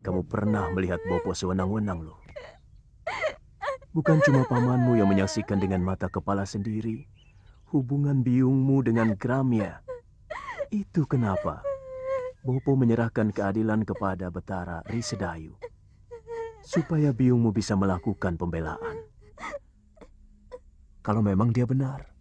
kamu pernah melihat Bopo sewenang-wenang loh. Bukan cuma pamanmu yang menyaksikan dengan mata kepala sendiri hubungan biungmu dengan Gramya. Itu kenapa Bopo menyerahkan keadilan kepada Betara Risedayu, supaya biungmu bisa melakukan pembelaan. Kalau memang dia benar.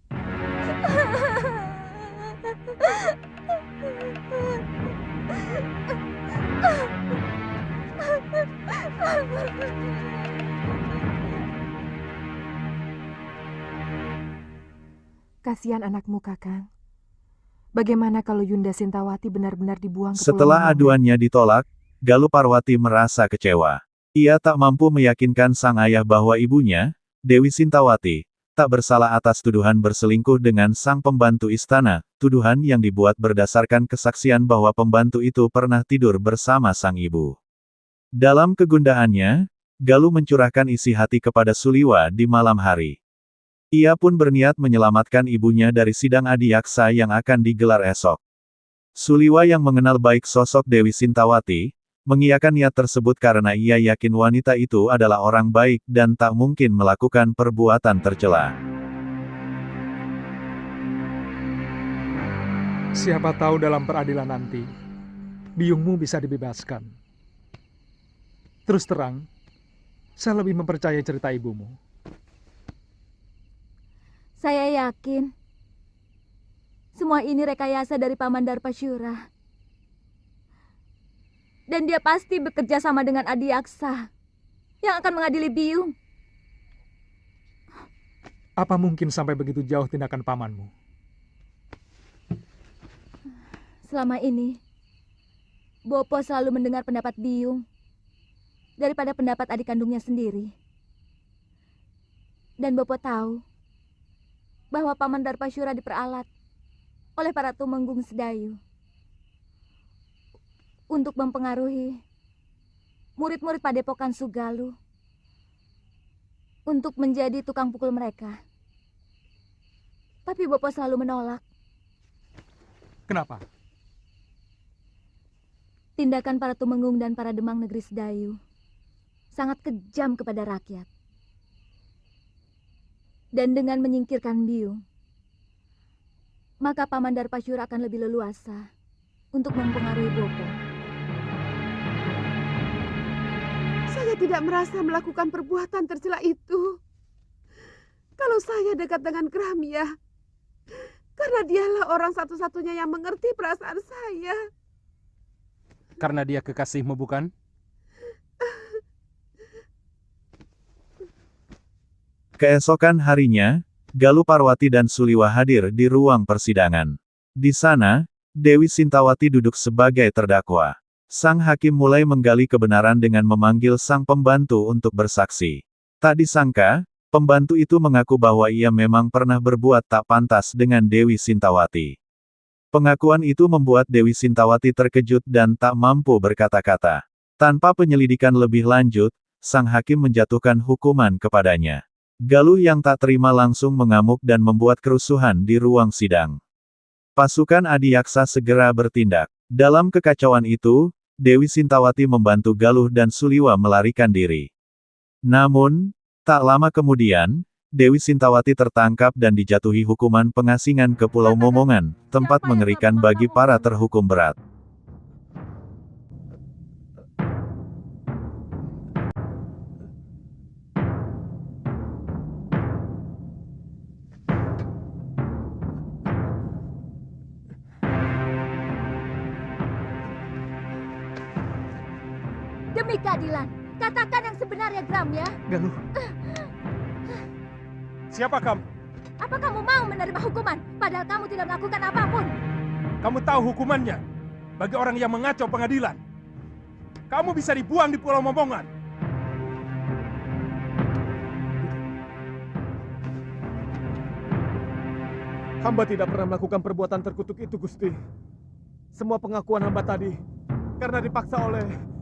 Kasihan anakmu, Kakang. Bagaimana kalau Yunda Sintawati benar-benar dibuang ke Pulau Setelah Momongan? aduannya ditolak, Galuh Parwati merasa kecewa. Ia tak mampu meyakinkan sang ayah bahwa ibunya, Dewi Sintawati, tak bersalah atas tuduhan berselingkuh dengan sang pembantu istana, tuduhan yang dibuat berdasarkan kesaksian bahwa pembantu itu pernah tidur bersama sang ibu. Dalam kegundahannya, Galuh mencurahkan isi hati kepada Suliwa di malam hari. Ia pun berniat menyelamatkan ibunya dari sidang adiaksa yang akan digelar esok. Suliwa yang mengenal baik sosok Dewi Sintawati, mengiyakan niat tersebut karena ia yakin wanita itu adalah orang baik dan tak mungkin melakukan perbuatan tercela. Siapa tahu dalam peradilan nanti, biungmu bisa dibebaskan. Terus terang, saya lebih mempercayai cerita ibumu. Saya yakin semua ini rekayasa dari Paman Darpasyura. Dan dia pasti bekerja sama dengan Adiaksa yang akan mengadili Biung. Apa mungkin sampai begitu jauh tindakan pamanmu? Selama ini, Bopo selalu mendengar pendapat Biung daripada pendapat adik kandungnya sendiri. Dan Bopo tahu bahwa Paman Darpasyura diperalat oleh para tumenggung Sedayu untuk mempengaruhi murid-murid Padepokan Sugalu untuk menjadi tukang pukul mereka. Tapi Bopo selalu menolak. Kenapa? Tindakan para tumenggung dan para demang negeri Sedayu sangat kejam kepada rakyat. Dan dengan menyingkirkan Biung, maka Paman Darpasyura akan lebih leluasa untuk mempengaruhi Bopo. Saya tidak merasa melakukan perbuatan tercela itu. Kalau saya dekat dengan Gramya, karena dialah orang satu-satunya yang mengerti perasaan saya. Karena dia kekasihmu, bukan? Keesokan harinya, Galuh Parwati dan Suliwa hadir di ruang persidangan. Di sana, Dewi Sintawati duduk sebagai terdakwa. Sang hakim mulai menggali kebenaran dengan memanggil sang pembantu untuk bersaksi. Tak disangka, pembantu itu mengaku bahwa ia memang pernah berbuat tak pantas dengan Dewi Sintawati. Pengakuan itu membuat Dewi Sintawati terkejut dan tak mampu berkata-kata. Tanpa penyelidikan lebih lanjut, sang hakim menjatuhkan hukuman kepadanya. Galuh yang tak terima langsung mengamuk dan membuat kerusuhan di ruang sidang. Pasukan Adiaksa segera bertindak. Dalam kekacauan itu, Dewi Sintawati membantu Galuh dan Suliwa melarikan diri. Namun, tak lama kemudian, Dewi Sintawati tertangkap dan dijatuhi hukuman pengasingan ke Pulau Momongan, tempat mengerikan bagi para terhukum berat. Demi keadilan, katakan yang sebenarnya, Gramya. Galuh. Siapa kamu? Apa kamu mau menerima hukuman, padahal kamu tidak melakukan apapun? Kamu tahu hukumannya bagi orang yang mengacau pengadilan. Kamu bisa dibuang di Pulau Momongan. Hamba tidak pernah melakukan perbuatan terkutuk itu, Gusti. Semua pengakuan hamba tadi karena dipaksa oleh...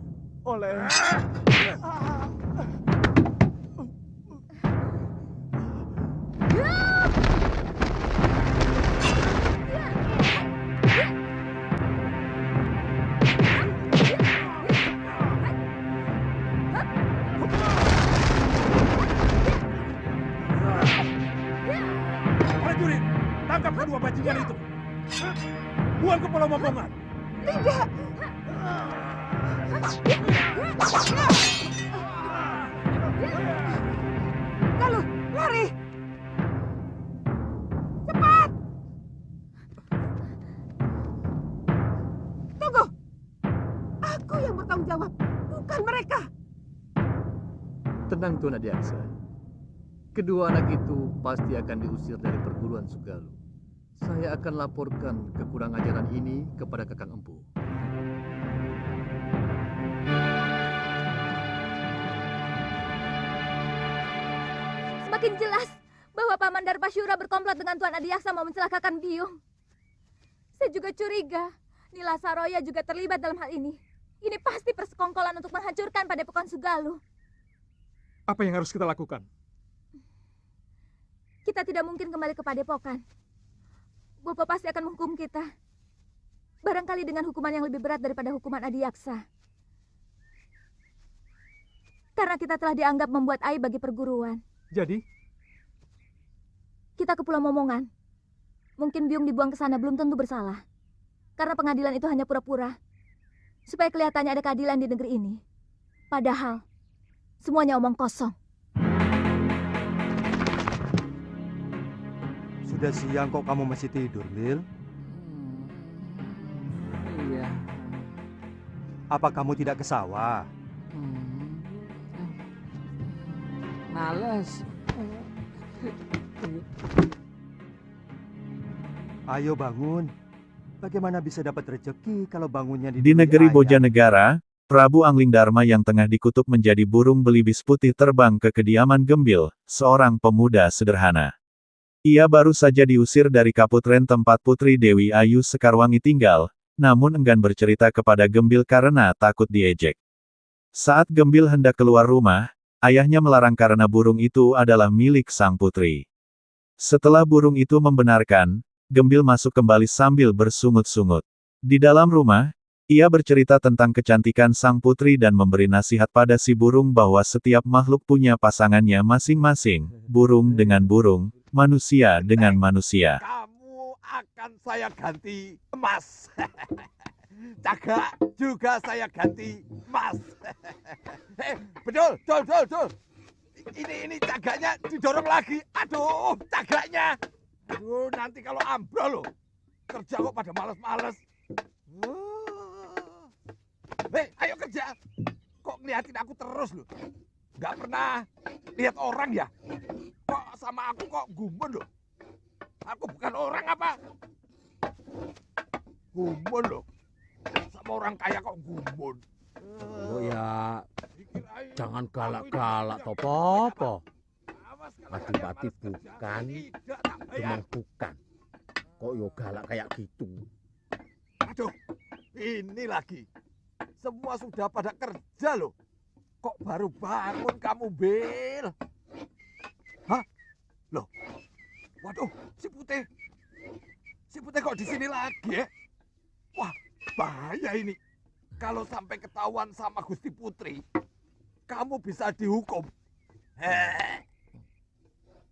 bajingan itu. Buang ke Pulau Momongan. Tidak. Galuh, lari. Cepat. Tunggu. Aku yang bertanggung jawab, bukan mereka. Tenang Tuan Adiaksa. Kedua anak itu pasti akan diusir dari perguruan Sugalu. Saya akan laporkan kekurang ajaran ini kepada Kakang Empu. Semakin jelas bahwa Paman Darpasyura berkomplot dengan Tuan Adiaksa mau mencelakakan Biung. Saya juga curiga Nila Saroya juga terlibat dalam hal ini. Ini pasti persekongkolan untuk menghancurkan Padepokan Sugalu. Apa yang harus kita lakukan? Kita tidak mungkin kembali ke Padepokan. Bopo pasti akan menghukum kita. Barangkali dengan hukuman yang lebih berat daripada hukuman Adiaksa. Karena kita telah dianggap membuat aib bagi perguruan. Jadi, Kita ke Pulau Momongan. Mungkin Biung dibuang ke sana belum tentu bersalah. Karena pengadilan itu hanya pura-pura. Supaya kelihatannya ada keadilan di negeri ini. Padahal, semuanya omong kosong. Sudah siang kok kamu masih tidur, Lil? Iya. Apa kamu tidak ke sawah? Males. Ayo bangun. Bagaimana bisa dapat rezeki kalau bangunnya Di negeri Bojanegara, Prabu Angling Dharma yang tengah dikutuk menjadi burung belibis putih terbang ke kediaman Gembil, seorang pemuda sederhana. Ia baru saja diusir dari Kaputren tempat Putri Dewi Ayu Sekarwangi tinggal, namun enggan bercerita kepada Gembil karena takut diejek. Saat Gembil hendak keluar rumah, ayahnya melarang karena burung itu adalah milik sang putri. Setelah burung itu membenarkan, Gembil masuk kembali sambil bersungut-sungut. Di dalam rumah, ia bercerita tentang kecantikan sang putri dan memberi nasihat pada si burung bahwa setiap makhluk punya pasangannya masing-masing, burung dengan burung, manusia dengan manusia. Kamu akan saya ganti emas. Cagak juga saya ganti emas. Betul. Ini cagaknya didorong lagi. Aduh, cagaknya. Aduh, nanti kalau ambrol loh. Kerja kok pada males-males. Ayo kerja. Kok ngeliatin aku terus loh. Nggak pernah lihat orang ya. Kok sama aku kok gumun loh. Aku bukan orang apa? Gumun loh. Sama orang kaya kok gumun. Oh ya, jangan galak-galak toh, Popo. Adipati bukan, Demang bukan. Kok yo galak kayak gitu? Aduh, ini lagi. Semua sudah pada kerja loh. Kok baru bangun kamu, Bil? Hah? Loh? Waduh, si Putih. Si Putih kok di sini lagi ya? Wah, bahaya ini. Kalau sampai ketahuan sama Gusti Putri, kamu bisa dihukum.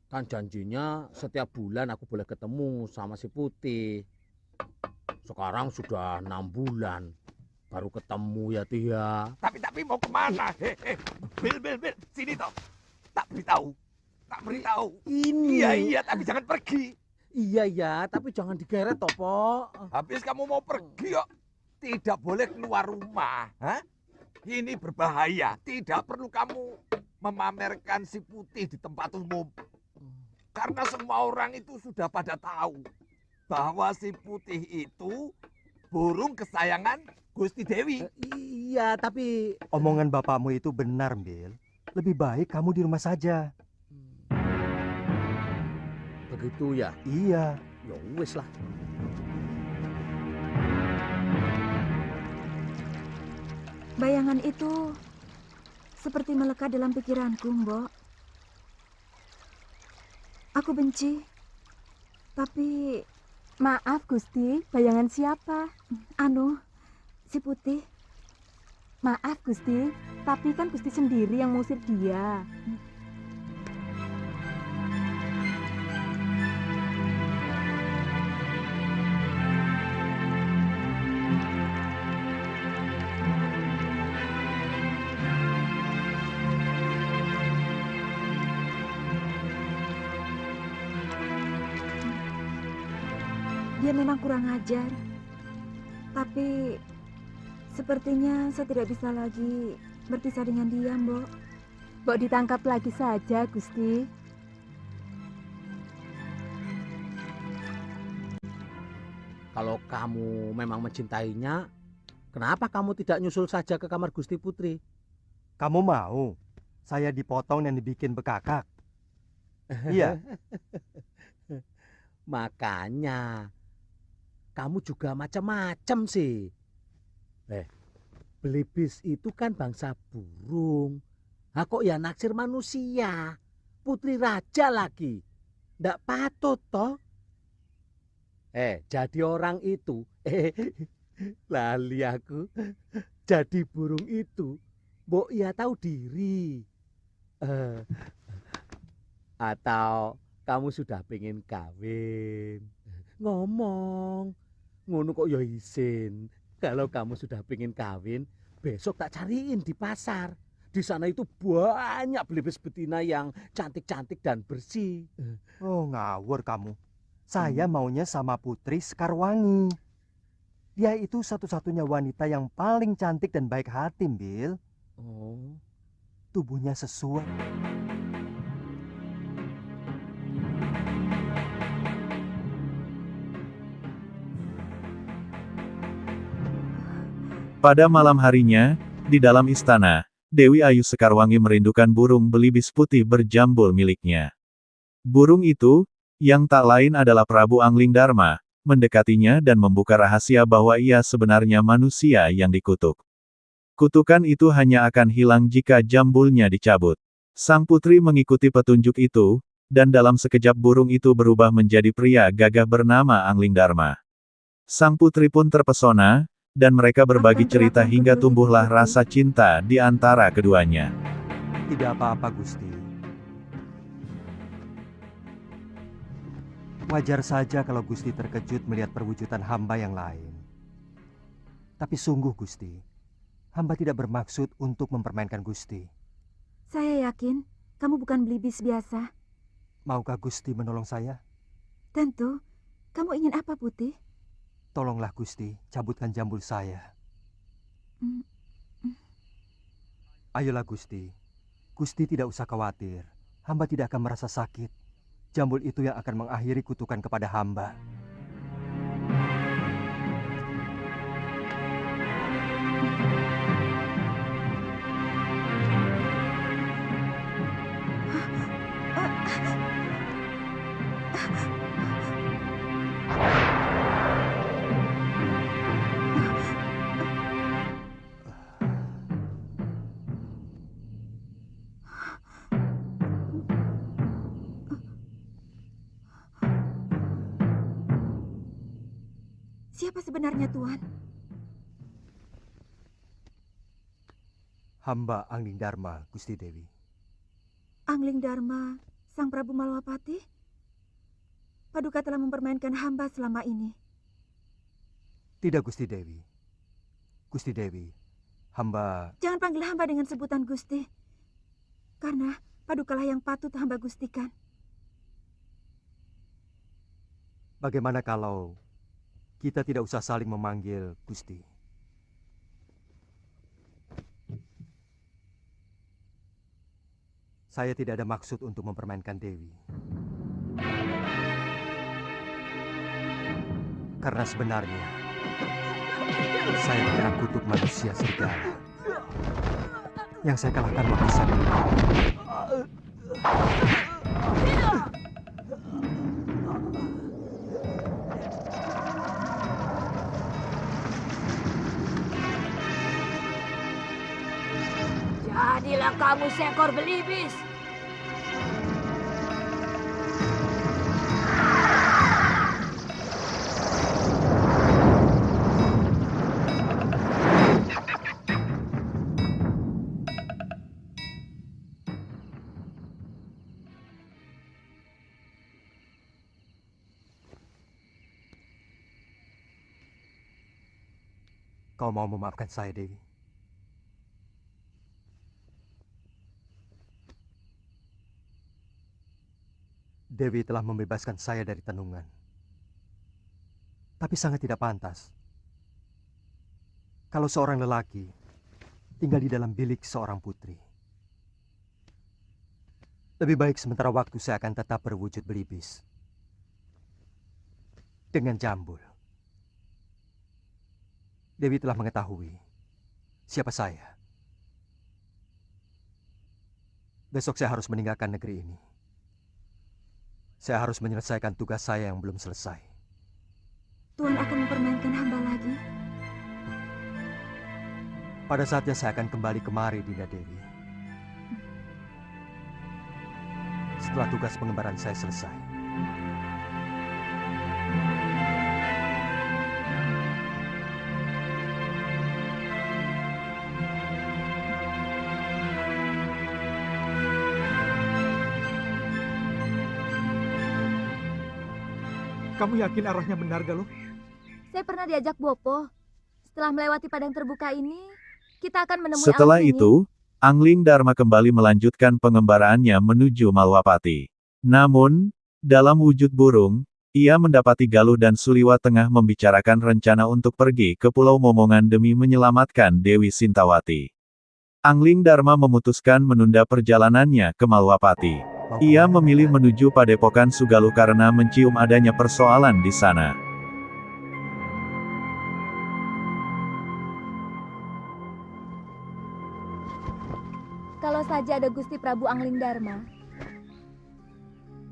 Kan janjinya setiap bulan aku boleh ketemu sama si Putih. Sekarang sudah 6 bulan. Baru ketemu ya, Tia. Tapi mau kemana? Bil, sini toh. Tak beritahu. Ini. Iya, tapi jangan pergi. Iya, tapi jangan digeret toh, Po. Habis kamu mau pergi kok. Tidak boleh keluar rumah. Hah? Ini berbahaya. Tidak perlu kamu memamerkan si Putih di tempat umum. Karena semua orang itu sudah pada tahu bahwa si Putih itu burung kesayangan Gusti Dewi. Iya, tapi... Omongan bapakmu itu benar, Bil. Lebih baik kamu di rumah saja. Begitu ya? Iya. Ya wis lah. Bayangan itu seperti melekat dalam pikiranku, Mbok. Aku benci. Tapi Maaf, Gusti, bayangan siapa? Si Putih. Maaf, Gusti, tapi kan Gusti sendiri yang mengusir dia. Dia memang kurang ajar. Tapi sepertinya saya tidak bisa lagi berpisah dengan dia, Mbok. Mbok ditangkap lagi saja, Gusti. Kalau kamu memang mencintainya, kenapa kamu tidak nyusul saja ke kamar Gusti Putri? Kamu mau saya dipotong dan dibikin bekakak? Iya. Makanya kamu juga macam-macam sih. Belibis itu kan bangsa burung. Nah, kok ya naksir manusia? Putri raja lagi. Ndak patut toh. Jadi orang itu. Lali aku. Jadi burung itu. Mbok ya tahu diri. Atau kamu sudah pengen kawin. Ngomong. Ngono kok ya isin. Kalau kamu sudah pengen kawin, besok tak cariin di pasar. Di sana itu banyak belibis betina yang cantik-cantik dan bersih. Oh, ngawur kamu. Saya maunya sama Putri Sekarwangi. Dia itu satu-satunya wanita yang paling cantik dan baik hati, Bill. Oh. Tubuhnya sesuai. Pada malam harinya, di dalam istana, Dewi Ayu Sekarwangi merindukan burung belibis putih berjambul miliknya. Burung itu, yang tak lain adalah Prabu Angling Dharma, mendekatinya dan membuka rahasia bahwa ia sebenarnya manusia yang dikutuk. Kutukan itu hanya akan hilang jika jambulnya dicabut. Sang putri mengikuti petunjuk itu, dan dalam sekejap burung itu berubah menjadi pria gagah bernama Angling Dharma. Sang putri pun terpesona, dan mereka berbagi cerita hingga tumbuhlah rasa cinta di antara keduanya. Tidak apa-apa, Gusti. Wajar saja kalau Gusti terkejut melihat perwujudan hamba yang lain. Tapi sungguh, Gusti, hamba tidak bermaksud untuk mempermainkan Gusti. Saya yakin kamu bukan belibis biasa. Maukah Gusti menolong saya? Tentu. Kamu ingin apa, Putih? Tolonglah Gusti, cabutkan jambul saya. Ayolah Gusti. Gusti tidak usah khawatir. Hamba tidak akan merasa sakit. Jambul itu yang akan mengakhiri kutukan kepada hamba. Siapa sebenarnya Tuan? Hamba Angling Dharma, Gusti Dewi. Angling Dharma, Sang Prabu Malwapati? Paduka telah mempermainkan hamba selama ini. Tidak, Gusti Dewi. Gusti Dewi, hamba... Jangan panggil hamba dengan sebutan Gusti. Karena Padukalah yang patut hamba gustikan. Bagaimana kalau kita tidak usah saling memanggil Gusti? Saya tidak ada maksud untuk mempermainkan Dewi. Karena sebenarnya saya terkena kutuk manusia serigala. Yang saya kalahkan waktu saya Jadilah kamu seekor belibis. Kau mau memaafkan saya, Dewi? Dewi telah membebaskan saya dari tenungan. tapi sangat tidak pantas. Kalau seorang lelaki tinggal di dalam bilik seorang putri. Lebih baik sementara waktu saya akan tetap berwujud belibis. Dengan Jambul. Dewi telah mengetahui siapa saya. Besok saya harus meninggalkan negeri ini. Saya harus menyelesaikan tugas saya yang belum selesai. Tuhan akan mempermainkan hamba lagi. Pada saatnya saya akan kembali kemari, Dinda Dewi. Setelah tugas pengembaraan saya selesai. Kamu yakin arahnya benar, Galuh? Saya pernah diajak Bopo. Setelah melewati padang terbuka ini, kita akan menemui Setelah Angling. itu, Angling Dharma kembali melanjutkan pengembaraannya menuju Malwapati. Namun, dalam wujud burung, ia mendapati Galuh dan Suliwa tengah membicarakan rencana untuk pergi ke Pulau Momongan demi menyelamatkan Dewi Sintawati. Angling Dharma memutuskan menunda perjalanannya ke Malwapati. Ia memilih menuju Padepokan Sugaluh karena mencium adanya persoalan di sana. Kalau saja ada Gusti Prabu Angling Dharma,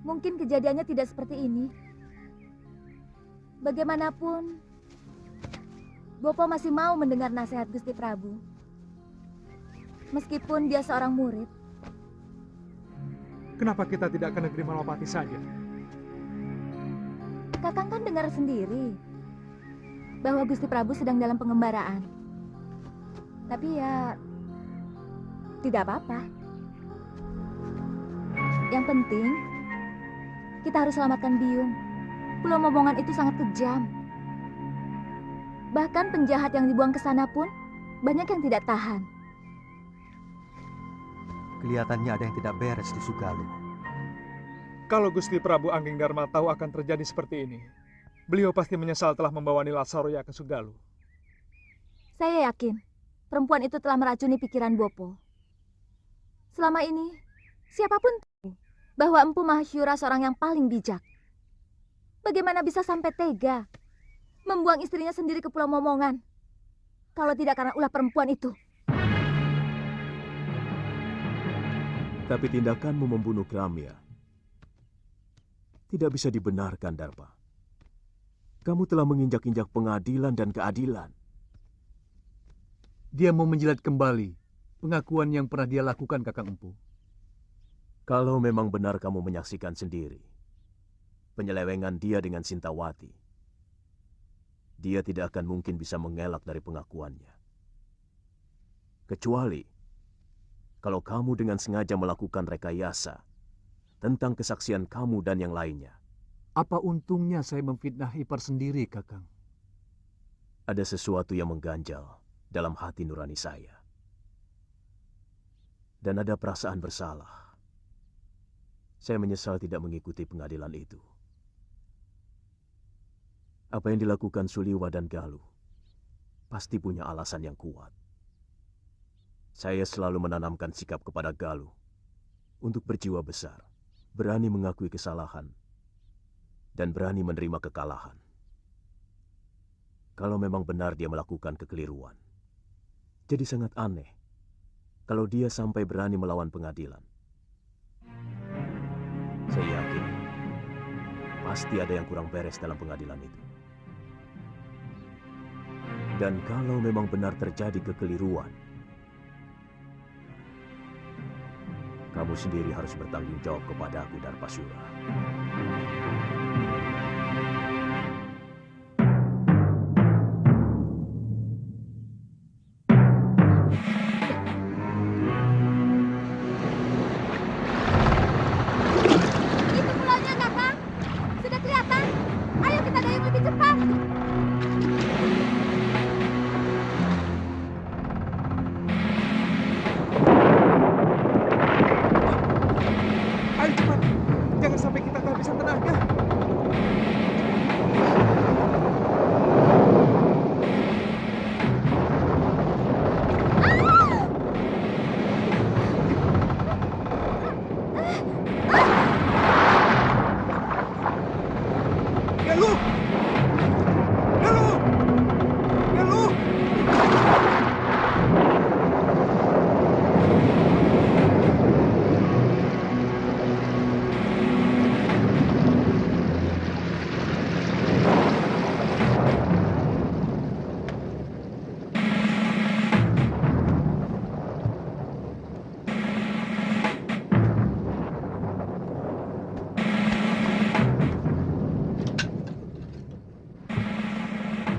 mungkin kejadiannya tidak seperti ini. Bagaimanapun, Bopo masih mau mendengar nasihat Gusti Prabu. Meskipun dia seorang murid. Kenapa kita tidak ke negeri Malwapati saja? Kakang kan dengar sendiri bahwa Gusti Prabu sedang dalam pengembaraan. Tapi ya, tidak apa-apa. Yang penting, kita harus selamatkan Biung. Pulau Momongan itu sangat kejam. Bahkan penjahat yang dibuang ke sana pun banyak yang tidak tahan. Kelihatannya ada yang tidak beres di Sugaluh. Kalau Gusti Prabu Angling Dharma tahu akan terjadi seperti ini, beliau pasti menyesal telah membawa Nila Saroya ke Sugaluh. Saya yakin perempuan itu telah meracuni pikiran Bopo. Selama ini, siapapun tahu bahwa Empu Mahasyura seorang yang paling bijak. Bagaimana bisa sampai tega membuang istrinya sendiri ke Pulau Momongan? Kalau tidak karena ulah perempuan itu. Tapi tindakanmu membunuh Gramya tidak bisa dibenarkan, Darpa. Kamu telah menginjak-injak pengadilan dan keadilan. Dia mau menjilat kembali pengakuan yang pernah dia lakukan, Kakang Empu. Kalau memang benar kamu menyaksikan sendiri penyelewengan dia dengan Sintawati, dia tidak akan mungkin bisa mengelak dari pengakuannya. Kecuali kalau kamu dengan sengaja melakukan rekayasa tentang kesaksian kamu dan yang lainnya. Apa untungnya saya memfitnah ipar sendiri, Kakang? Ada sesuatu yang mengganjal dalam hati nurani saya. Dan ada perasaan bersalah. Saya menyesal tidak mengikuti pengadilan itu. Apa yang dilakukan Suliwa dan Galuh pasti punya alasan yang kuat. Saya selalu menanamkan sikap kepada Galuh untuk berjiwa besar, berani mengakui kesalahan, dan berani menerima kekalahan. Kalau memang benar dia melakukan kekeliruan, jadi sangat aneh kalau dia sampai berani melawan pengadilan. Saya yakin pasti ada yang kurang beres dalam pengadilan itu. Dan kalau memang benar terjadi kekeliruan, kamu sendiri harus bertanggung jawab kepada aku, Darpasura. Itu pulaunya, Kakang. Sudah kelihatan. Ayo kita dayung lebih cepat. Ayo cepat, jangan sampai kita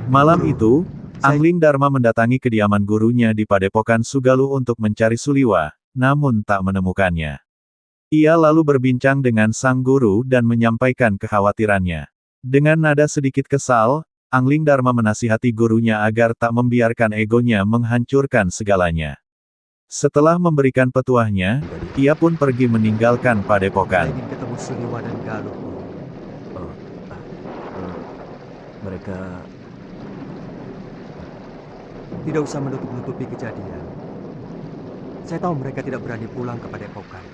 Malam itu, Angling Dharma mendatangi kediaman gurunya di Padepokan Sugaluh untuk mencari Suliwa, namun tak menemukannya. Ia lalu berbincang dengan sang guru dan menyampaikan kekhawatirannya. Dengan nada sedikit kesal, Angling Dharma menasihati gurunya agar tak membiarkan egonya menghancurkan segalanya. Setelah memberikan petuahnya, ia pun pergi meninggalkan Saya Padepokan. ingin ketemu Suliwa dan Galuh, Guru. Mereka Tidak usah menutup-nutupi kejadian. Saya tahu mereka tidak berani pulang ke Padepokan.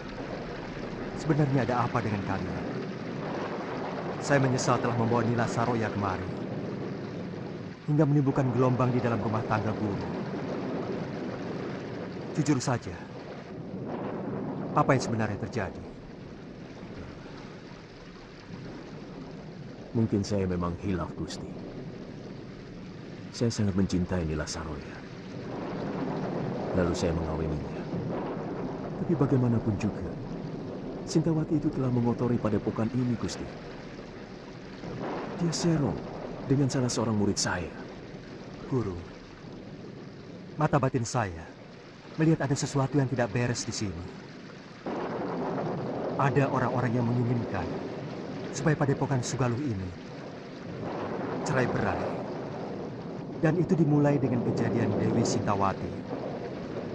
Sebenarnya ada apa dengan kalian? Saya menyesal telah membawa Nila Saroya kemari, hingga menimbulkan gelombang di dalam rumah tangga guru. Jujur saja, apa yang sebenarnya terjadi? mungkin saya memang hilaf, Gusti. Saya sangat mencintai Nila Saroya. Lalu saya mengawininya. Tapi bagaimanapun juga, Sintawati itu telah mengotori padepokan ini, Gusti. Dia serong dengan salah seorang murid saya. Guru, mata batin saya melihat ada sesuatu yang tidak beres di sini. Ada orang-orang yang menginginkan supaya Padepokan Sugaluh ini cerai-berai. Dan itu dimulai dengan kejadian Dewi Sintawati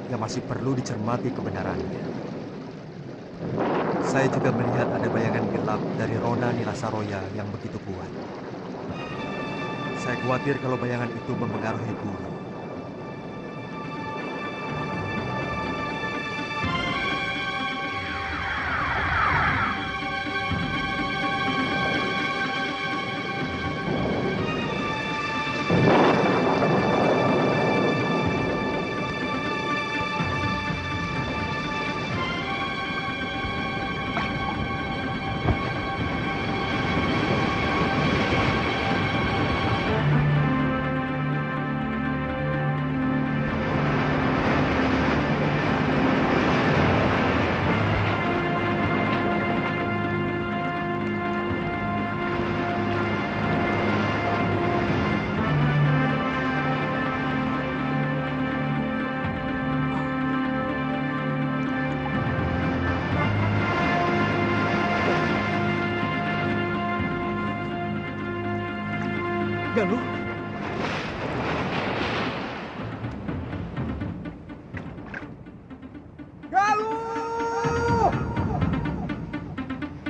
yang masih perlu dicermati kebenarannya. Saya juga melihat ada bayangan gelap dari Rona Nila Saroya yang begitu kuat. Saya khawatir kalau bayangan itu mempengaruhi guru. Galuh, Galuh!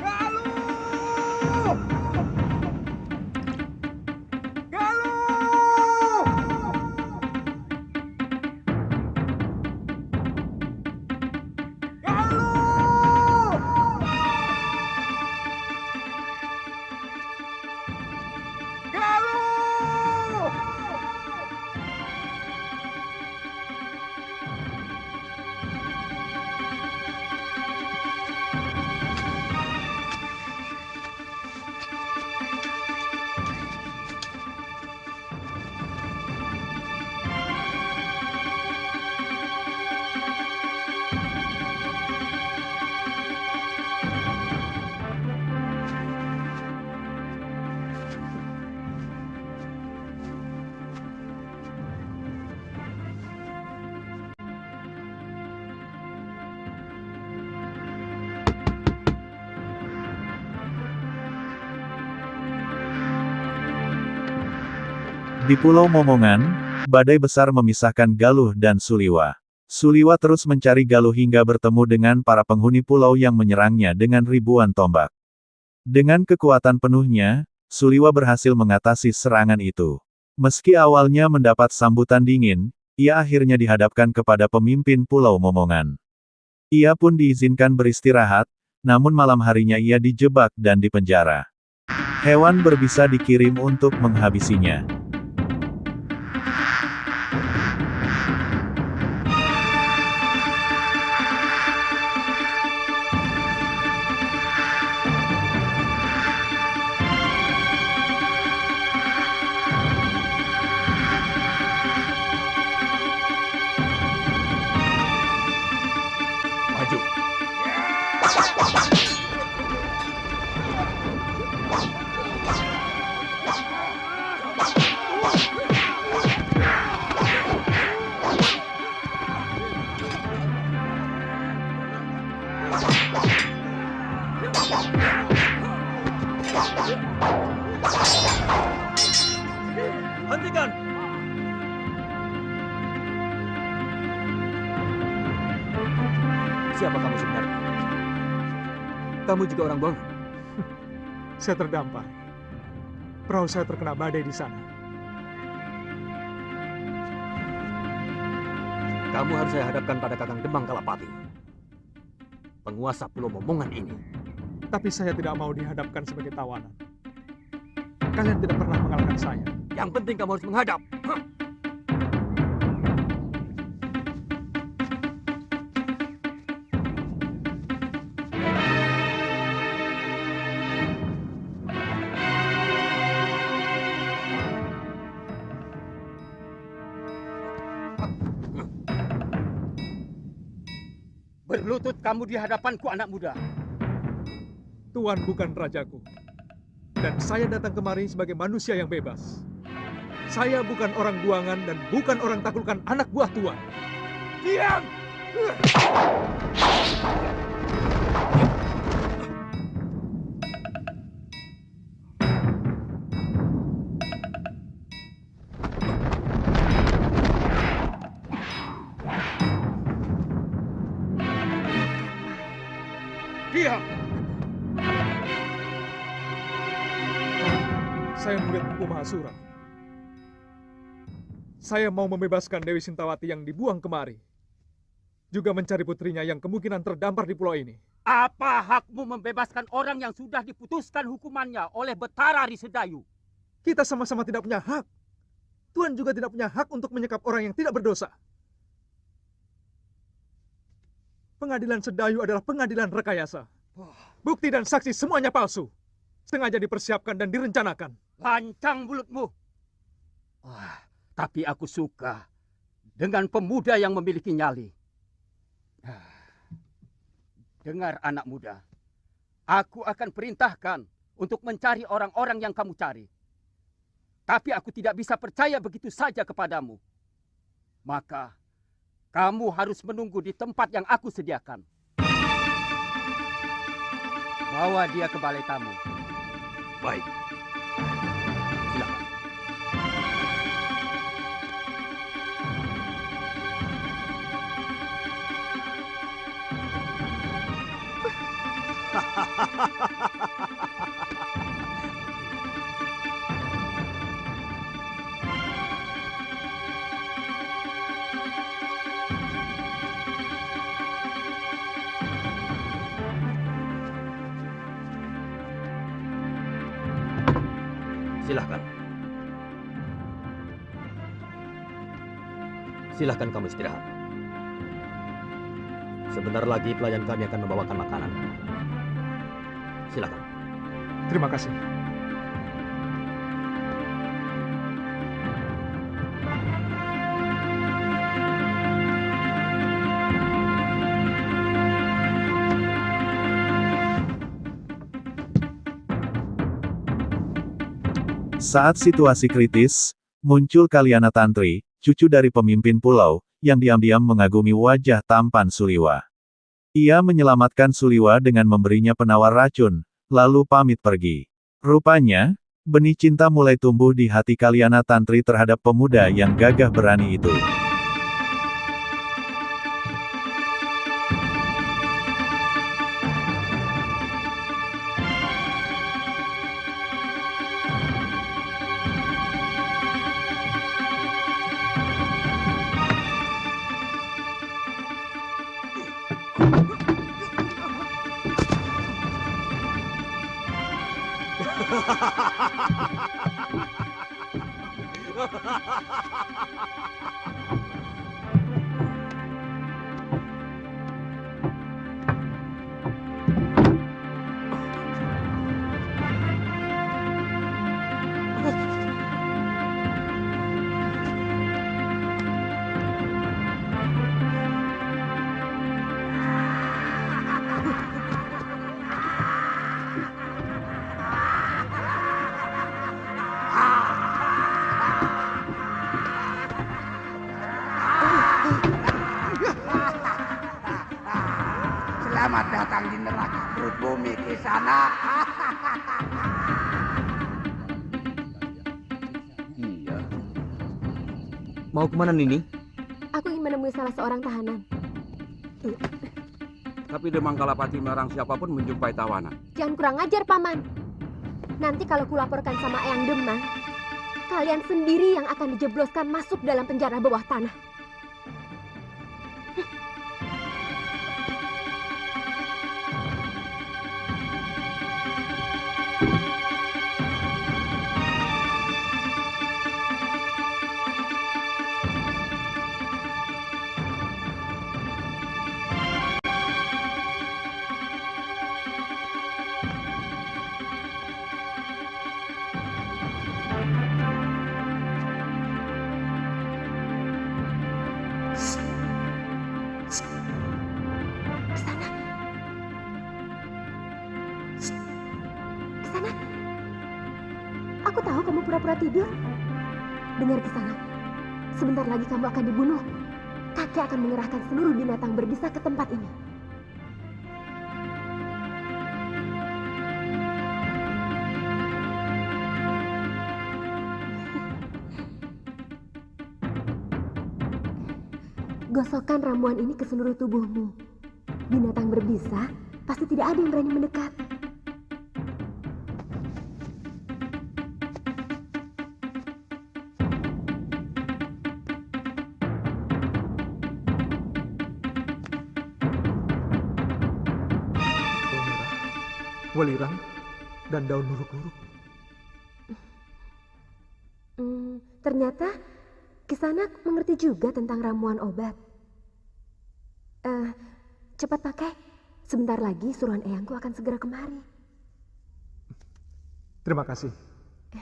Galuh! Galuh! Galuh! Galuh! Di Pulau Momongan, badai besar memisahkan Galuh dan Suliwa. Suliwa terus mencari Galuh hingga bertemu dengan para penghuni pulau yang menyerangnya dengan ribuan tombak. Dengan kekuatan penuhnya, Suliwa berhasil mengatasi serangan itu. Meski awalnya mendapat sambutan dingin, ia akhirnya dihadapkan kepada pemimpin Pulau Momongan. Ia pun diizinkan beristirahat, namun malam harinya ia dijebak dan dipenjara. Hewan berbisa dikirim untuk menghabisinya. Maju. Hentikan! Siapa kamu sebenarnya? Kamu juga orang bohong? Saya terdampar. Perahu saya terkena badai di sana. Kamu harus saya hadapkan pada Kakang Demang Kalapati, penguasa Pulau Momongan ini. Tapi saya tidak mau dihadapkan sebagai tawanan. Kalian tidak pernah mengalahkan saya. Yang penting kamu harus menghadap. Berlutut kamu di hadapanku, anak muda. Tuan bukan rajaku. Dan saya datang kemari sebagai manusia yang bebas. Saya bukan orang buangan dan bukan orang taklukkan anak buah Tuan. Diam! Diam! Saya murid Empu Mahasura. Saya mau membebaskan Dewi Sintawati yang dibuang kemari. Juga mencari putrinya yang kemungkinan terdampar di pulau ini. Apa hakmu membebaskan orang yang sudah diputuskan hukumannya oleh Betara Risedayu? Kita sama-sama tidak punya hak. Tuan juga tidak punya hak untuk menyekap orang yang tidak berdosa. Pengadilan Sedayu adalah pengadilan rekayasa. Bukti dan saksi semuanya palsu. Sengaja dipersiapkan dan direncanakan. Lancang mulutmu. Tapi aku suka dengan pemuda yang memiliki nyali. Dengar anak muda. Aku akan perintahkan untuk mencari orang-orang yang kamu cari. Tapi aku tidak bisa percaya begitu saja kepadamu. Maka kamu harus menunggu di tempat yang aku sediakan. Bawa dia ke balai tamu. Baik. Silakan. Silahkan. Silahkan kamu istirahat. Sebentar lagi pelayan kami akan membawakan makanan. Silahkan. Terima kasih. Saat situasi kritis, muncul Kalyana Tantri, cucu dari pemimpin pulau, yang diam-diam mengagumi wajah tampan Suliwa. Ia menyelamatkan Suliwa dengan memberinya penawar racun, lalu pamit pergi. Rupanya, benih cinta mulai tumbuh di hati Kalyana Tantri terhadap pemuda yang gagah berani itu. Selamat datang di neraka perut bumi Kisana. Iya. Mau kemana Nini? Aku ingin menemui salah seorang tahanan. Tapi Demang Kalapati melarang siapapun menjumpai tawanan. Jangan kurang ajar, Paman. Nanti kalau kulaporkan sama Eyang Demang, kalian sendiri yang akan dijebloskan masuk dalam penjara bawah tanah. Aku tahu kamu pura-pura tidur. Dengar ke sana. Sebentar lagi kamu akan dibunuh. Kakek akan mengerahkan seluruh binatang berbisa ke tempat ini. Gosokkan ramuan ini ke seluruh tubuhmu. Binatang berbisa pasti tidak ada yang berani mendekat. Welirang, dan daun luruk-luruk. Ternyata Kisanak mengerti juga tentang ramuan obat. Cepat pakai. Sebentar lagi suruhan eyangku akan segera kemari. Terima kasih.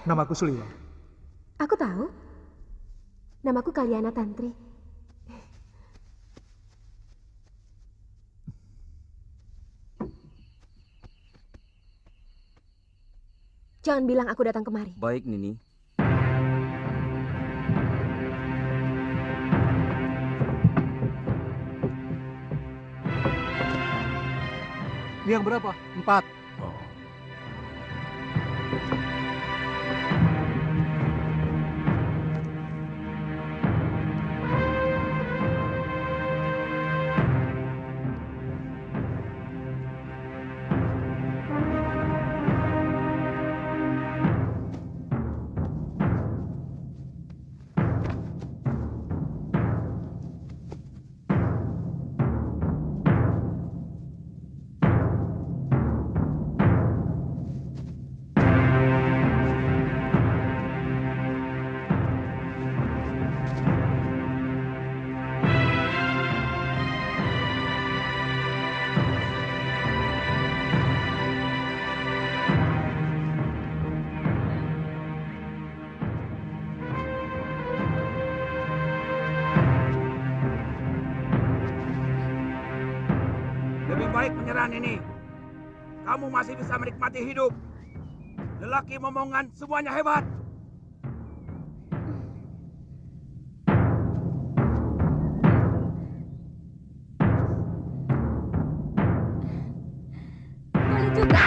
Namaku Suliwa. Aku tahu. Namaku Kaliana Tantri. Jangan bilang aku datang kemari. Baik, Nini. Yang berapa? 4. Lebih baik menyerah ini. Kamu masih bisa menikmati hidup. Lelaki momongan semuanya hebat. Boleh juga